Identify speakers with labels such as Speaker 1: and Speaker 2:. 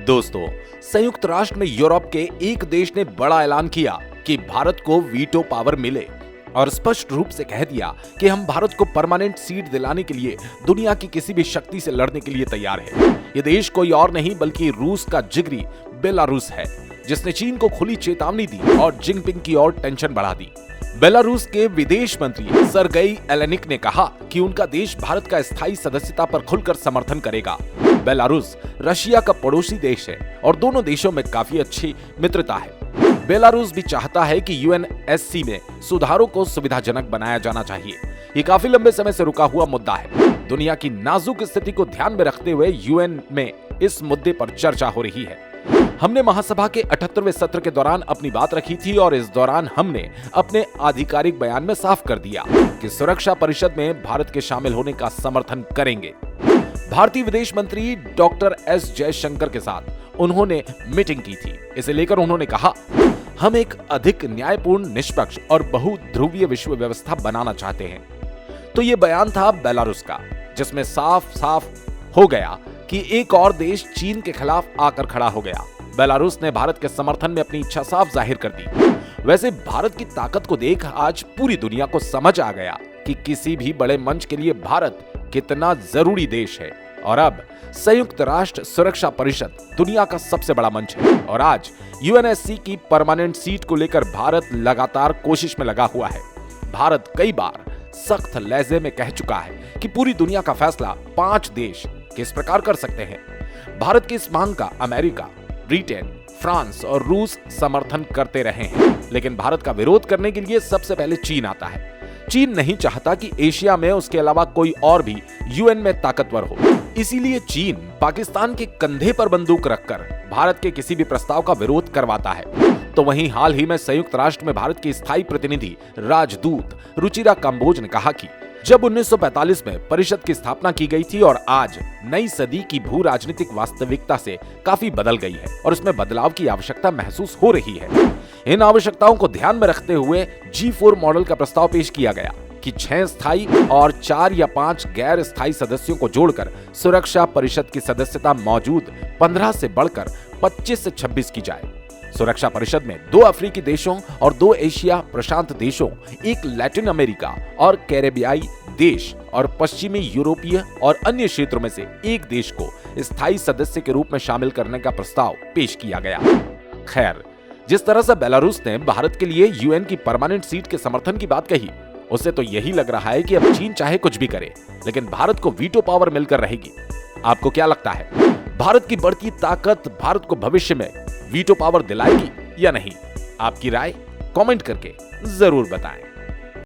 Speaker 1: दोस्तों, संयुक्त राष्ट्र में यूरोप के एक देश ने बड़ा ऐलान किया कि भारत को वीटो पावर मिले और स्पष्ट रूप से कह दिया कि हम भारत को परमानेंट सीट दिलाने के लिए दुनिया की किसी भी शक्ति से लड़ने के लिए तैयार हैं। ये देश कोई और नहीं बल्कि रूस का जिगरी बेलारूस है, जिसने चीन को खुली चेतावनी दी और जिनपिंग की ओर टेंशन बढ़ा दी। बेलारूस के विदेश मंत्री सरगेई एलेनिक ने कहा कि उनका देश भारत का स्थायी सदस्यता पर खुलकर समर्थन करेगा। बेलारूस रशिया का पड़ोसी देश है और दोनों देशों में काफी अच्छी मित्रता है। बेलारूस भी चाहता है कि यूएनएससी में सुधारों को सुविधाजनक बनाया जाना चाहिए। ये काफी लंबे समय से रुका हुआ मुद्दा है। दुनिया की नाजुक स्थिति को ध्यान में रखते हुए यूएन में इस मुद्दे पर चर्चा हो रही है। हमने महासभा के 78वें सत्र के दौरान अपनी बात रखी थी और इस दौरान हमने अपने आधिकारिक बयान में साफ कर दिया कि सुरक्षा परिषद में भारत के शामिल होने का समर्थन करेंगे। भारतीय विदेश मंत्री डॉक्टर एस जयशंकर के साथ उन्होंने मीटिंग की थी। इसे लेकर उन्होंने कहा, हम एक अधिक न्यायपूर्ण, निष्पक्ष और बहुध्रुवीय विश्व व्यवस्था बनाना चाहते हैं। तो ये बयान था बेलारूस का, जिसमें साफ साफ हो गया कि एक और देश चीन के खिलाफ आकर खड़ा हो गया। बेलारूस ने भारत के समर्थन में अपनी इच्छा साफ जाहिर कर दी। वैसे भारत की ताकत को देख आज पूरी दुनिया को समझ आ गया कि किसी भी बड़े मंच के लिए भारत कितना जरूरी देश है। और अब संयुक्त राष्ट्र सुरक्षा परिषद दुनिया का सबसे बड़ा मंच है और आज यूएनएससी की परमानेंट सीट को लेकर भारत लगातार कोशिश में लगा हुआ है। भारत कई बार सख्त लहजे में कह चुका है कि पूरी दुनिया का फैसला 5 देश किस प्रकार कर सकते हैं। भारत की इस मांग का अमेरिका, ब्रिटेन, फ्रांस और रूस समर्थन करते रहे हैं, लेकिन भारत का विरोध करने के लिए सबसे पहले चीन आता है। चीन नहीं चाहता कि एशिया में उसके अलावा कोई और भी यूएन में ताकतवर हो। इसीलिए चीन पाकिस्तान के कंधे पर बंदूक रखकर भारत के किसी भी प्रस्ताव का विरोध करवाता है। तो वहीं हाल ही में संयुक्त राष्ट्र में भारत की स्थायी प्रतिनिधि राजदूत रुचिरा कंबोज ने कहा कि जब 1945 में परिषद की स्थापना की गई थी और आज नई सदी की भू राजनीतिक वास्तविकता से काफी बदल गई है और इसमें बदलाव की आवश्यकता महसूस हो रही है। इन आवश्यकताओं को ध्यान में रखते हुए G4 मॉडल का प्रस्ताव पेश किया गया कि 6 स्थायी और 4 या 5 गैर स्थायी सदस्यों को जोड़कर सुरक्षा परिषद की सदस्यता मौजूद 15 से बढ़कर 25 से 26 की जाए। सुरक्षा परिषद में 2 अफ्रीकी देशों और 2 एशिया प्रशांत देशों, 1 लैटिन अमेरिका और कैरेबियाई देश और पश्चिमी यूरोपीय और अन्य क्षेत्रों में से 1 देश को स्थायी सदस्य के रूप में शामिल करने का प्रस्ताव पेश किया गया। खैर, जिस तरह से बेलारूस ने भारत के लिए यूएन की परमानेंट सीट के समर्थन की बात कही, उससे तो यही लग रहा है कि अब चीन चाहे कुछ भी करे, लेकिन भारत को वीटो पावर मिलकर रहेगी। आपको क्या लगता है, भारत की बढ़ती ताकत भारत को भविष्य में वीटो पावर दिलाएगी या नहीं? आपकी राय कमेंट करके जरूर बताएं।